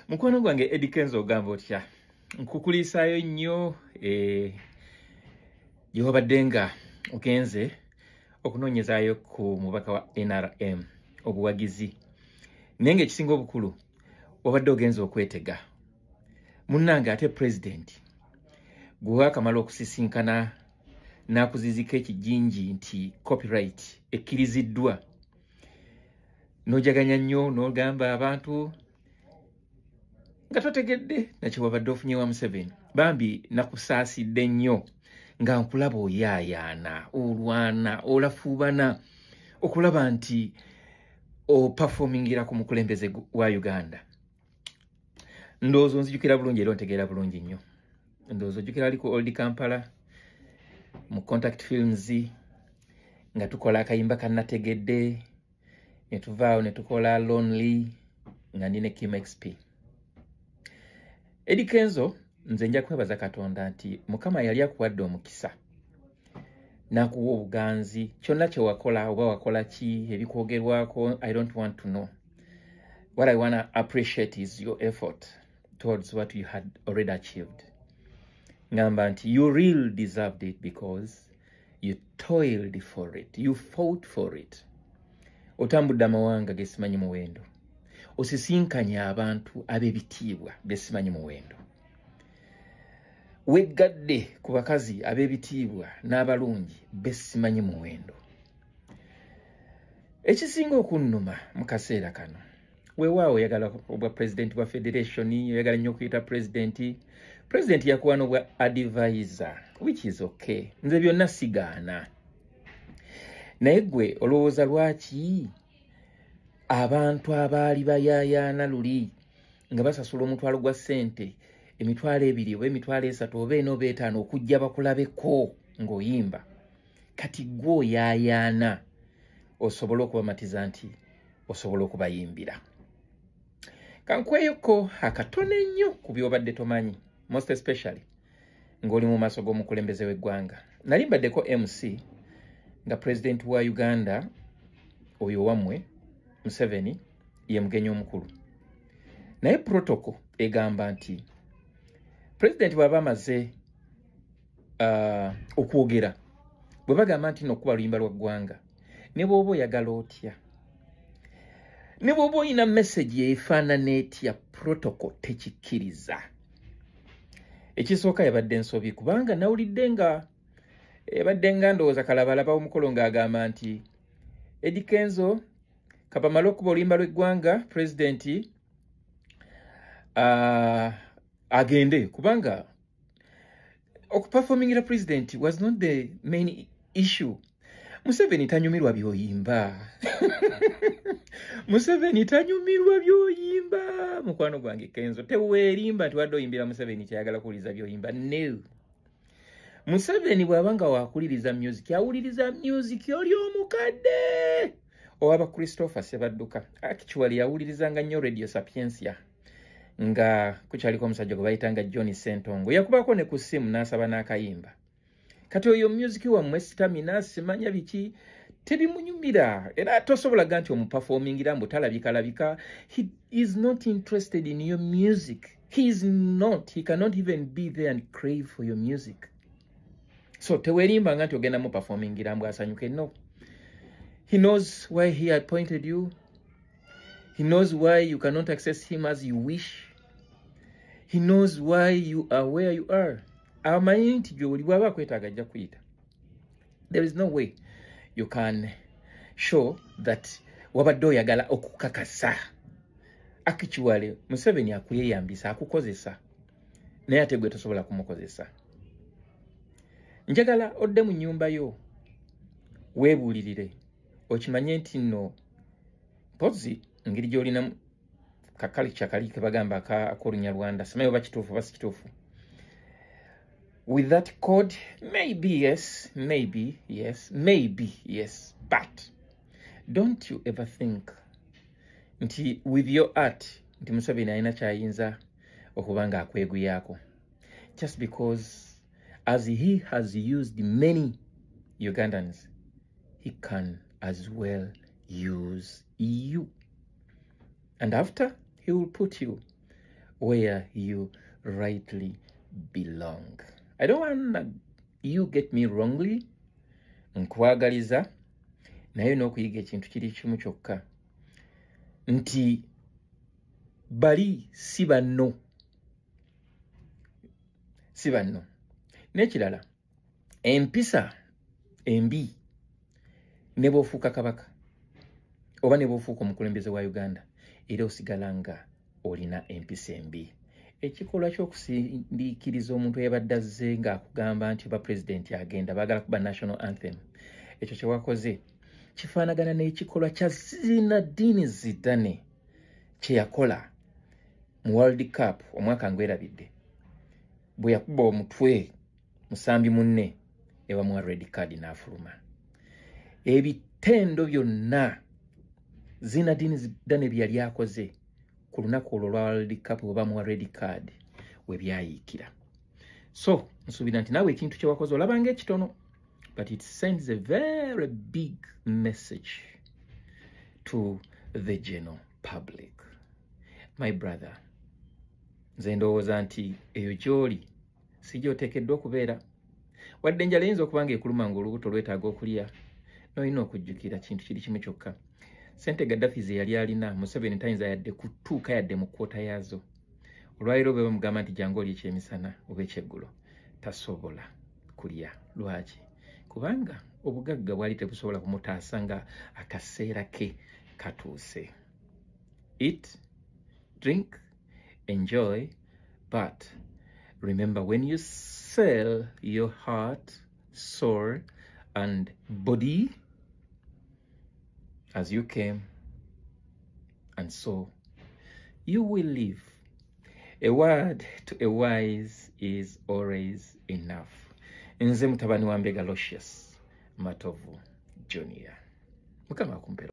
Mukwano gwange Eddie Kenzo ogamba otya nkukulisaayo nnyo gy'obadde nga ogenze okunoonyezaayo ku mubaka wa NRM obuwagizi naye ng'ekisinga obukulu wabadde ogenza okwetega munnange ate pulezidenti gwe waakamala okusisinkana n'akuzizika ekijinji nti copyright ekkiriziddwa n'ojaganya nnyo n'ogamba abantu nga totegedde nakye wabadde ofunye wa Museveni bambi nakusaasidde nnyo nga nkulaba oyaayaana olwana olafuubana okulaba nti opafomingira ku mukulembeze wa Uganda. Ndowooza onzijukira bulungi era ontegeera bulungi nnyo. Ndowooza ojjukira ali ku Old Kampala mu Contact Films nga tukola akayimba kannategedde ne tuvaawo ne tukola Lonely nga ndi ne Kim XP. Eddie Kenzo nze nja kwebaza Katonda nti Mukama yali akuwadde omukisa n'akuwa obuganzi kyonna kye wakola oba wakola ki ebikwogerwako I don't want to know. What I want to appreciate is your effort towards what you had already achieved. Ngamba nti you really deserved it because you toiled for it. You fought for it. Otambudde amawanga gesimanyi muwendo. Osisinkanya abantu ab'ebitiibwa besimanyi muwendo. Weggadde ku bakazi ab'ebitiibwa n'abalungi besimanyi muwendo. Ekisinga okunnuma mu kaseera kano weewaawo oyagala obwa pulezidenti wa federation oyagala nnyo okuyita pulezidenti yakuwa n'obwa advisor which is okay nze byonna sigaana naye gwe olowooza lwaki abantu abaali bayaayaana luli nga basasula omutwalo gwa ssente emitwalo 2 oba emitwalo 3 oba 4 oba 5 okujja bakulabeko ng'oyimba kati gwe oyaayaana osobola okubamatiza nti osobola okubayimbira. Kankweyoko akatone nnyo ku by'obadde tomanyi most especially ng'oli mu maaso g'omukulembeze w'eggwanga. Nali mbaddeko MC nga president wa Uganda oyo wammwe Museveni ye mugenyi omukulu naye protocol egamba nti president bw'aba amaze okwogera bwe bagamba nti n'okuba luyimba lwa ggwanga ne bw'oba oyagala otya ne bw'oba olina message efaanana etya protocol tekikkiriza. Ekisooka yabadde ensobi kubanga nawulidde nga ebadde nga ndowooza kalabalaba omukolo ng'agamba nti Eddie Kenzo kapamala okuba oluyimba lw'eggwanga pulezidenti agende kubanga okuperformingira president was not the main issue. Museveni tanyumirwa byoyimba. Museveni tanyumirwa byoyimba. Mukwano gwange Kenzo teweerimba nti wadde oyimbira Museveni kyayagala kuwuliriza byoyimba. No. Museveni bw'abanga wakuliriza music awuliriza music oli omukadde owaba Christopher Sebadduka actually yawulirizanga nnyo Radio Sapiensia nga kukyaliko omusajja gwe bayitanga John Sentongo yakubako ne ku ssimu n'asaba n'akayimba kati oyo music wammwe stamina simanya biki tebimunyumira era tosobolaga nti omuperformingira mbu talabika. He is not interested in your music. He cannot even be there and crave for your music. So teweerimba nga nti ogenda mu performingira mbu asanyuke. No. He knows why he appointed you. He knows why you cannot access him as you wish. He knows why you are where you are. Amanyi nti gy'oli bw'aba akwetaaga ajja kuyita. There is no way you can show that wabadde oyagala okukakasa. Actually, Museveni akuyeyambisa akukozesa. Naye ate gwe tosobola kumukozesa. Njagala odde mu nnyumba yo weebuulirire okimanye nti nno mpozi ngeri gy'olina kakalica kali ke bagamba ak'Olunyarwanda simanyi oba kituufu oba si kituufu. With that code, maybe yes, but don't you ever think nti with your art nti Museveni alina kyayinza okuba nga akweguyako just because as he has used many Ugandans, he can as well use you. And after, he will put you where you rightly belong. I don't want you get me wrongly. Nkwagaliza naye n'okuyiga ekintu kiri kimu kyokka nti bali si banno n'ekirala empisa embi ne bw'ofuuka kabaka oba ne bw'ofuuka omukulembeze wa Uganda era osigala nga olina empisa embi. Ekikolwa ky'okusindiikiriza omuntu eyabadde azze ng'akugamba nti oba pulezidenti agenda baagala kuba national anthem, ekyo kye wakoze kifaanagana n'ekikolwa kya Zinedine Zidane kye yakola mu World Cup omwaka ngwerabidde bwe yakuba omutwe musambi munne ne bamuwa red card n'afuluma. Ebitendo byonna Zinedine Zidane bye yali akoze ku lunaku olwo lwa World Cup bwe bamuwa red card we byayiikira. So nsuubira nti naawe ekintu kye wakoze olabanga ekitono, but it sends a very big message to the general public. My brother, nze ndowooza nti eyo gy'oli si gy'oteekeddwa okubeera. Wadde enjala eyinza okuba ng'ekuluma ng'olubuto lwetaaga okulya, n'olina okujjukira kintu kiri kimu kyokka. Ssente Gaddafi ze yali alina Museveni tayinza yadde kutuuka yadde mu kwota yaazo. Olwaliro bwe bamugamba nti jangu olye ekyemisana oba ekyeggulo, tasobola kulya. Lwaki? Kubanga obugagga bwali tebusobola kumutaasa nga akaseera ke katuuse. Eat, drink, enjoy, but remember, when you sell your heart, soul, and body as you came, and so you will live. A word to a wise is always enough. Nze mutabani wa Mbega Lucius Matovu Junior. Mukama akumpera.